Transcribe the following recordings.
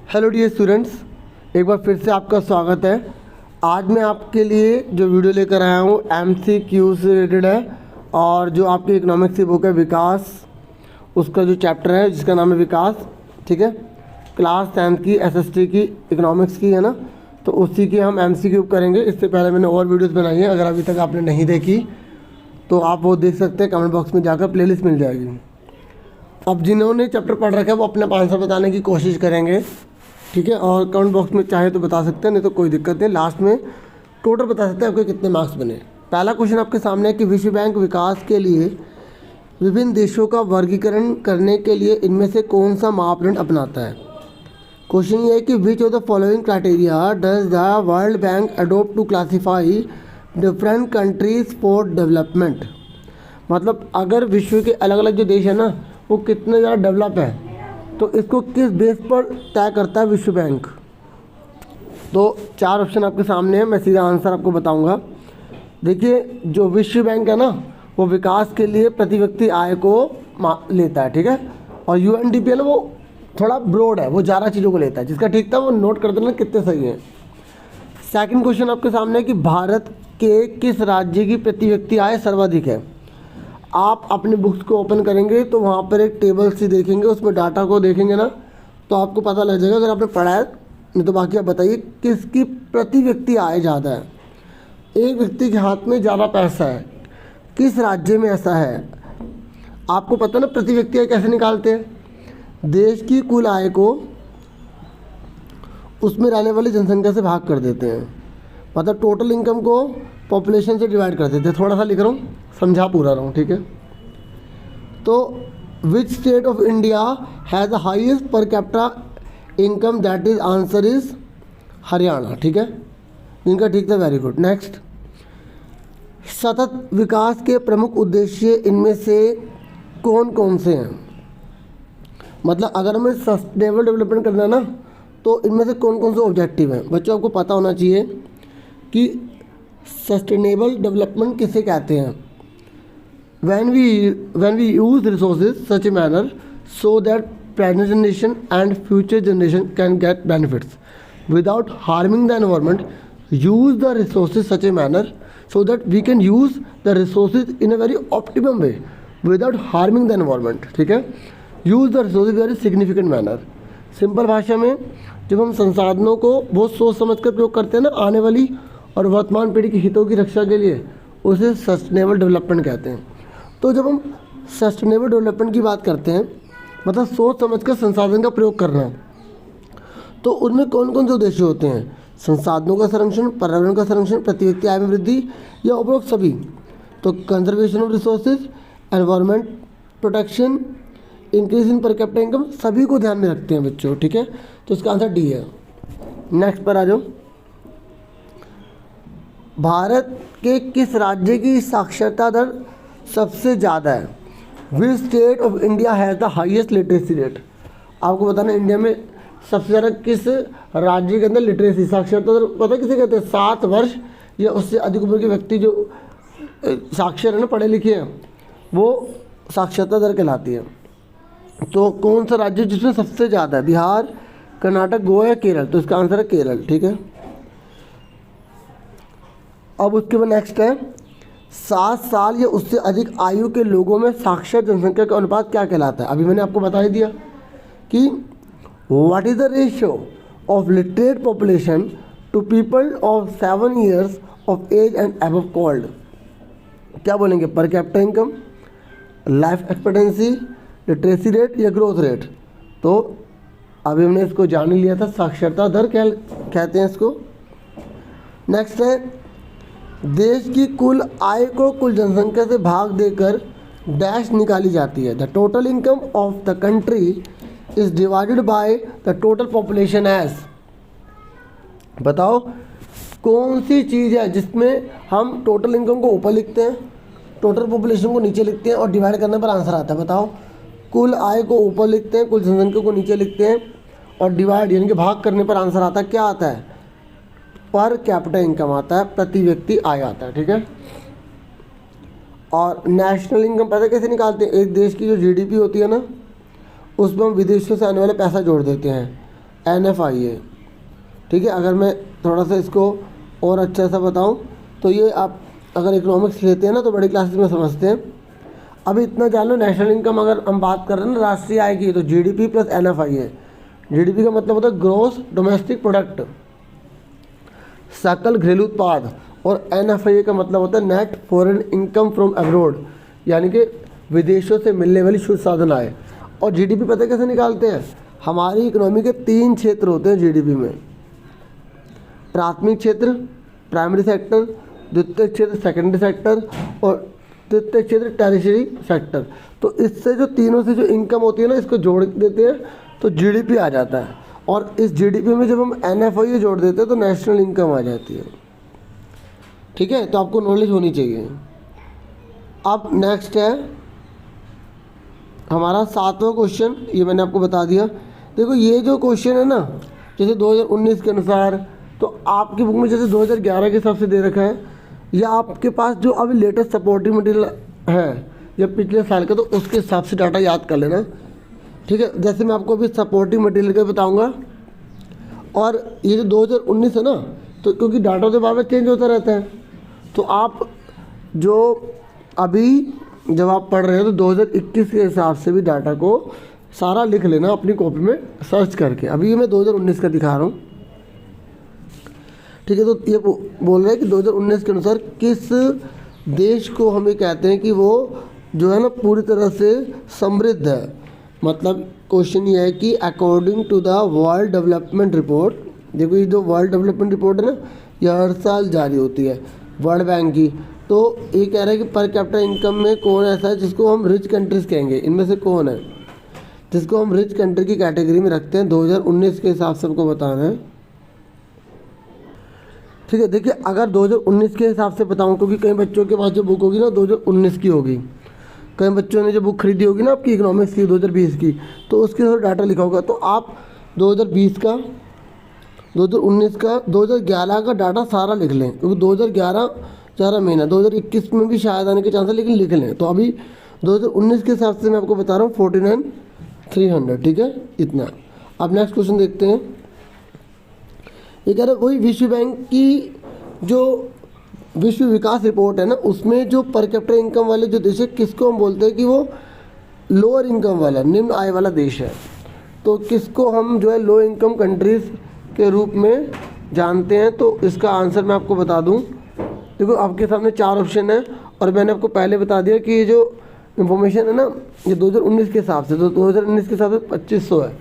Hello dear students, एक बार फिर से आपका स्वागत है। आज मैं आपके लिए जो वीडियो लेकर आया हूँ MCQ से रिलेटेड है और जो आपकी इकोनॉमिक्स की बुक है विकास, उसका जो चैप्टर है जिसका नाम है विकास, ठीक है, क्लास 10th की SST की इकोनॉमिक्स की है ना, तो उसी की हम MCQ करेंगे। इससे पहले मैंने और वीडियोज़ बनाई है, अगर अभी तक आपने नहीं देखी तो आप वो देख सकते हैं, कमेंट बॉक्स में जाकर प्लेलिस्ट मिल जाएगी। अब जिन्होंने चैप्टर पढ़ रखा है वो अपना आंसर बताने की कोशिश करेंगे, ठीक है, और कमेंट बॉक्स में चाहे तो बता सकते हैं, नहीं तो कोई दिक्कत नहीं, लास्ट में टोटल बता सकते हैं आपके कितने मार्क्स बने। पहला क्वेश्चन आपके सामने है कि विश्व बैंक विकास के लिए विभिन्न देशों का वर्गीकरण करने के लिए इनमें से कौन सा मापदंड अपनाता है। क्वेश्चन ये है कि which of the following criteria does the World Bank adopt to classify different countries for development. मतलब अगर विश्व के अलग अलग जो देश है ना वो कितने ज़्यादा डेवलप है तो इसको किस बेस पर तय करता है विश्व बैंक। तो 4 ऑप्शन आपके सामने है, मैं सीधा आंसर आपको बताऊंगा। देखिए, जो विश्व बैंक है ना वो विकास के लिए प्रति व्यक्ति आय को लेता है, ठीक है, और UNDP है ना वो थोड़ा ब्रॉड है, वो ज़्यादा चीज़ों को लेता है। जिसका ठीक था वो नोट कर देना कितने सही हैं। सेकंड क्वेश्चन आपके सामने है कि भारत के किस राज्य की प्रति व्यक्ति आय सर्वाधिक है। आप अपने बुक्स को ओपन करेंगे तो वहाँ पर एक टेबल सी देखेंगे, उसमें डाटा को देखेंगे ना तो आपको पता लग जाएगा, अगर आपने पढ़ा है। नहीं तो बाकी आप बताइए किसकी प्रति व्यक्ति आय ज़्यादा है, एक व्यक्ति के हाथ में ज़्यादा पैसा है, किस राज्य में ऐसा है। आपको पता ना प्रति व्यक्ति आय कैसे निकालते हैं। देश की कुल आय को उसमें रहने वाली जनसंख्या से भाग कर देते हैं, मतलब टोटल इनकम को पॉपुलेशन से डिवाइड कर देते हैं। थोड़ा सा लिख रहा हूँ, समझा पूरा रहा हूँ, ठीक है। तो which state of India has the highest पर capita income, that is answer is Haryana, ठीक है, इनका ठीक था, वेरी गुड। नेक्स्ट, सतत विकास के प्रमुख उद्देश्य इनमें से कौन कौन से हैं। मतलब अगर हमें सस्टेनेबल डेवलपमेंट करना है ना तो इनमें से कौन कौन से ऑब्जेक्टिव हैं। बच्चों आपको पता होना चाहिए कि सस्टेनेबल डेवलपमेंट किसे कहते हैं। when we use resources such a manner so that present generation and future generation can get benefits without harming the environment, use the resources such a manner so that we can use the resources in a very optimum way without harming the environment, ठीक है। use the resources very significant manner। Simple भाषा में जब हम संसाधनों को बहुत सोच समझ कर प्रयोग करते हैं ना आने वाली और वर्तमान पीढ़ी के हितों की रक्षा के लिए, उसे सस्टेनेबल डेवलपमेंट कहते हैं। तो जब हम सस्टेनेबल डेवलपमेंट की बात करते हैं मतलब सोच समझ कर संसाधन का प्रयोग करना, तो उनमें कौन कौन से उद्देश्य होते हैं। संसाधनों का संरक्षण, पर्यावरण का संरक्षण, प्रति व्यक्ति आय में वृद्धि या उपरोक्त सभी। तो conservation of resources, environment protection, increase in पर कैपिटा इनकम, सभी को ध्यान में रखते हैं बच्चों, ठीक है। तो इसका आंसर डी है। नेक्स्ट पर आ जाओ। भारत के किस राज्य की साक्षरता दर सबसे ज़्यादा है। Which state of India has the highest literacy rate. आपको बताना इंडिया में सबसे ज़्यादा किस राज्य के अंदर लिटरेसी साक्षरता दर पता किसे कहते हैं। 7 वर्ष या उससे अधिक उम्र के व्यक्ति जो साक्षर है ना, पढ़े लिखे हैं, वो साक्षरता दर कहलाती है। तो कौन सा राज्य जिसमें सबसे ज़्यादा है। बिहार, कर्नाटक, गोवा या केरल। तो इसका आंसर है केरल, ठीक है। अब उसके बाद नेक्स्ट है 7 साल या उससे अधिक आयु के लोगों में साक्षर जनसंख्या का अनुपात क्या कहलाता है। अभी मैंने आपको बता ही दिया कि what is the ratio of literate population to people of 7 years of age and above called. क्या बोलेंगे, per capita income, life expectancy, literacy rate या ग्रोथ रेट। तो अभी हमने इसको जान ही लिया था, साक्षरता दर कहते हैं इसको। नेक्स्ट है देश की कुल आय को कुल जनसंख्या से भाग देकर डैश निकाली जाती है। The total income of the country is divided by the total population age. बताओ कौन सी चीज़ है जिसमें हम टोटल इनकम को ऊपर लिखते हैं, टोटल पॉपुलेशन को नीचे लिखते हैं और डिवाइड करने पर आंसर आता है। बताओ, कुल आय को ऊपर लिखते हैं, कुल जनसंख्या को नीचे लिखते हैं और डिवाइड यानी कि भाग करने पर आंसर आता है। क्या आता है, पर कैपिटा इनकम आता है, प्रति व्यक्ति आय आता है, ठीक है। और नेशनल इनकम पता कैसे निकालते हैं। एक देश की जो GDP होती है ना उसमें हम विदेशों से आने वाले पैसा जोड़ देते हैं NFIA। ठीक है, अगर मैं थोड़ा सा इसको और अच्छा सा बताऊं तो ये आप अगर इकोनॉमिक्स लेते हैं ना तो बड़ी क्लासेस में समझते हैं। अभी इतना जान लो, नेशनल इनकम अगर हम बात कर रहे हैं ना राष्ट्रीय आय की, तो GDP प्लस NFIA। GDP का मतलब होता है ग्रोस डोमेस्टिक प्रोडक्ट, सकल घरेलू उत्पाद, और NFIA का मतलब होता है net foreign income from abroad, यानी कि विदेशों से मिलने वाली शुद्ध साधन आय। और GDP पता कैसे निकालते हैं? हमारी इकोनॉमी के 3 क्षेत्र होते हैं GDP में, प्राथमिक क्षेत्र प्राइमरी सेक्टर, द्वितीय क्षेत्र सेकेंडरी सेक्टर, और तृतीय क्षेत्र टेरिशरी सेक्टर। तो इससे जो तीनों से जो इनकम होती है ना, इसको जोड़ देते हैं तो GDP आ जाता है। और इस GDP में जब हम NFIA जोड़ देते हैं तो नेशनल इनकम आ जाती है। ठीक है, तो आपको नॉलेज होनी चाहिए। अब नेक्स्ट है हमारा 7वां क्वेश्चन, ये मैंने आपको बता दिया। देखो ये जो क्वेश्चन है ना, जैसे 2019 के अनुसार, तो आपकी बुक में जैसे 2011 के हिसाब से दे रखा है, या आपके पास जो अभी लेटेस्ट सपोर्टिव मटेरियल है या पिछले साल का, तो उसके हिसाब से डाटा याद कर लेना। ठीक है, जैसे मैं आपको अभी सपोर्टिव मटेरियल का बताऊंगा, और ये जो 2019 है ना, तो क्योंकि डाटा तो बार बार चेंज होता रहता है, तो आप जो अभी जब आप पढ़ रहे हो तो 2021 के हिसाब से भी डाटा को सारा लिख लेना अपनी कॉपी में सर्च करके। अभी मैं 2019 का दिखा रहा हूँ। ठीक है, तो ये बोल रहे हैं कि 2019 के अनुसार किस देश को हमें कहते हैं कि वो जो है ना पूरी तरह से समृद्ध है। मतलब क्वेश्चन ये है कि according to the world development report, देखो ये जो वर्ल्ड डेवलपमेंट रिपोर्ट है ना, यह हर साल जारी होती है वर्ल्ड बैंक की। तो ये कह रहा है कि पर कैपिटा इनकम में कौन ऐसा है जिसको हम रिच कंट्रीज़ कहेंगे, इनमें से कौन है जिसको हम रिच कंट्री की कैटेगरी में रखते हैं। 2019 के हिसाब से हमको बताना है। ठीक है, देखिए अगर 2019 के हिसाब से बताऊं, क्योंकि कई बच्चों के पास जो बुक होगी ना 2019 की होगी, कई बच्चों ने जो बुक खरीदी होगी ना आपकी इकोनॉमिक्स की 2020 की, तो उसके साथ डाटा लिखा होगा। तो आप 2020 का, 2019 का, 2011 का डाटा सारा लिख लें, क्योंकि 2011 ज़्यादा महीना, 2021 में भी शायद आने के चांस है, लेकिन लिख लें। तो अभी 2019 के हिसाब से मैं आपको बता रहा हूँ 49,300। ठीक है, इतना। अब नेक्स्ट क्वेश्चन देखते हैं। ये कह रहे हैं वही विश्व बैंक की जो विश्व विकास रिपोर्ट है ना, उसमें जो पर कैपिटा इनकम वाले जो देश है, किसको हम बोलते हैं कि वो लोअर इनकम वाला, निम्न आय वाला देश है। तो किसको हम जो है लो इनकम कंट्रीज़ के रूप में जानते हैं? तो इसका आंसर मैं आपको बता दूं। देखो आपके सामने 4 ऑप्शन है, और मैंने आपको पहले बता दिया कि ये जो इन्फॉर्मेशन है ना, ये 2019 के हिसाब से, तो 2019 के हिसाब से 2500 है।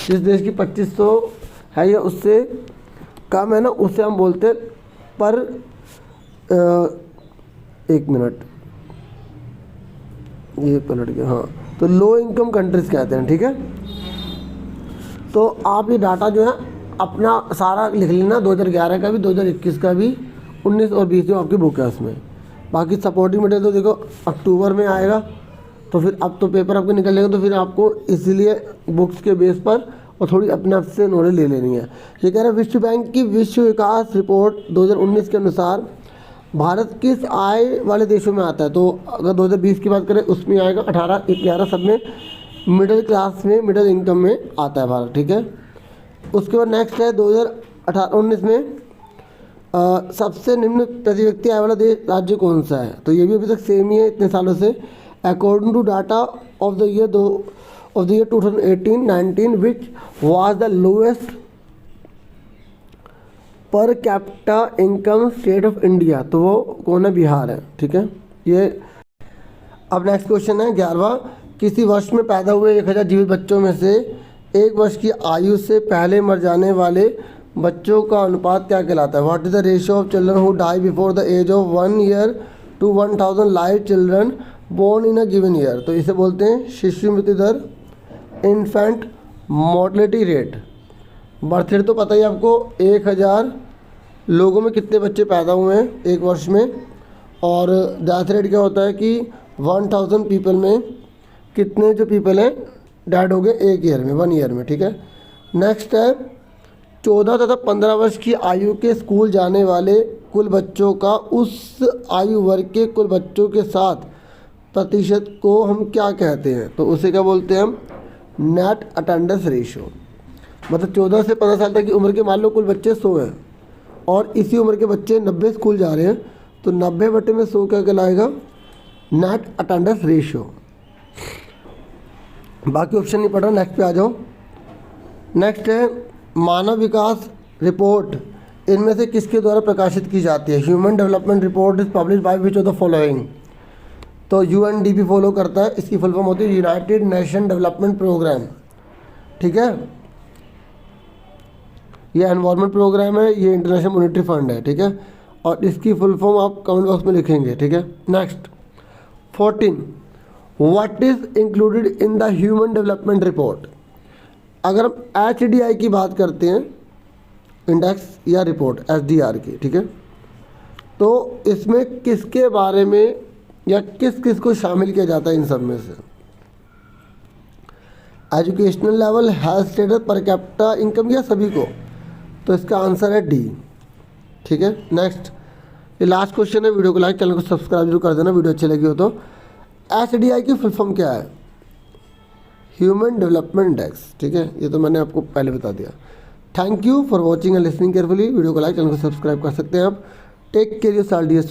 जिस देश की 2500 है या उससे कम है ना, उससे हम बोलते हैं पर 1 मिनट, ये पलट गया, हाँ, तो लो इनकम कंट्रीज़ कहते हैं। ठीक है, तो आप ये डाटा जो है अपना सारा लिख लेना, 2011 का भी, 2021 का भी, 19 और 20 जो आपकी बुक है उसमें। बाकी सपोर्टिंग मटेरियल तो देखो अक्टूबर में आएगा, तो फिर अब तो पेपर आपके निकल जाएगा, तो फिर आपको इसीलिए बुक्स के बेस पर और थोड़ी अपने आप से नॉलेज ले लेनी है। ये कह रहे हैं विश्व बैंक की विश्व विकास रिपोर्ट 2019 के अनुसार भारत किस आय वाले देशों में आता है? तो अगर 2020 की बात करें उसमें आएगा 18, 11 सब में मिडिल क्लास में, मिडिल इनकम में आता है भारत। ठीक है, उसके बाद नेक्स्ट है 2018-19 में सबसे निम्न प्रति व्यक्ति आय वाला देश राज्य कौन सा है? तो ये भी अभी तक सेम ही है इतने सालों से। According to data of the year 2018-19 which was the lowest per capita income state of India, तो वो कौन है? बिहार है। ठीक है, ये। अब नेक्स्ट क्वेश्चन है 11वां, किसी वर्ष में पैदा हुए 1000 जीवित बच्चों में से 1 वर्ष की आयु से पहले मर जाने वाले बच्चों का अनुपात क्या कहलाता है? What is the ratio of children who die before the age of 1 year to 1000 live children born in a given year? तो इसे बोलते हैं शिशु मृत्यु दर, infant mortality rate. Birth rate तो पता ही आपको, 1000 लोगों में कितने बच्चे पैदा हुए हैं 1 वर्ष में, और डेथ रेट क्या होता है कि 1000 पीपल में कितने जो पीपल हैं डेड हो गए 1 ईयर में, 1 ईयर में। ठीक है, नेक्स्ट है 14 तथा 15 वर्ष की आयु के स्कूल जाने वाले कुल बच्चों का उस आयु वर्ग के कुल बच्चों के साथ प्रतिशत को हम क्या कहते हैं? तो उसे क्या बोलते हैं हम? Net attendance ratio. मतलब 14 से 15 साल तक की उम्र के मान लो कुल बच्चे 100 हैं और इसी उम्र के बच्चे 90 स्कूल जा रहे हैं, तो 90/100 क्या कहलाएगा? Net attendance ratio. बाकी ऑप्शन नहीं पढ़ रहा, नेक्स्ट पे आ जाओ। नेक्स्ट है मानव विकास रिपोर्ट इनमें से किसके द्वारा प्रकाशित की जाती है? Human development report is publish by which of the following? तो यूएनडीपी फॉलो करता है, इसकी फुल फॉर्म होती है यूनाइटेड नेशन डेवलपमेंट प्रोग्राम। ठीक है, ये एनवायरमेंट प्रोग्राम है, ये इंटरनेशनल मॉनेटरी फंड है। ठीक है, और इसकी फुल फॉर्म आप कमेंट बॉक्स में लिखेंगे। ठीक है, next 14 what is included in the human development report? अगर हम HDI की बात करते हैं, इंडेक्स या रिपोर्ट SDR की, ठीक है, तो इसमें किसके बारे में या किस किस को शामिल किया जाता है इन सब में से? एजुकेशनल लेवल, हेल्थ स्टेटस, पर कैपिटा इनकम या सभी को? तो इसका आंसर है डी। ठीक है, नेक्स्ट ये लास्ट क्वेश्चन है। वीडियो को लाइक, चैनल को सब्सक्राइब जरूर कर देना वीडियो अच्छी लगी हो तो। HDI की फुल फॉर्म क्या है? Human development index. ठीक है, ये तो मैंने आपको पहले बता दिया। Thank you for watching and listening carefully. Video को लाइक, चैनल को सब्सक्राइब कर सकते हैं आप। Take care yourself dear.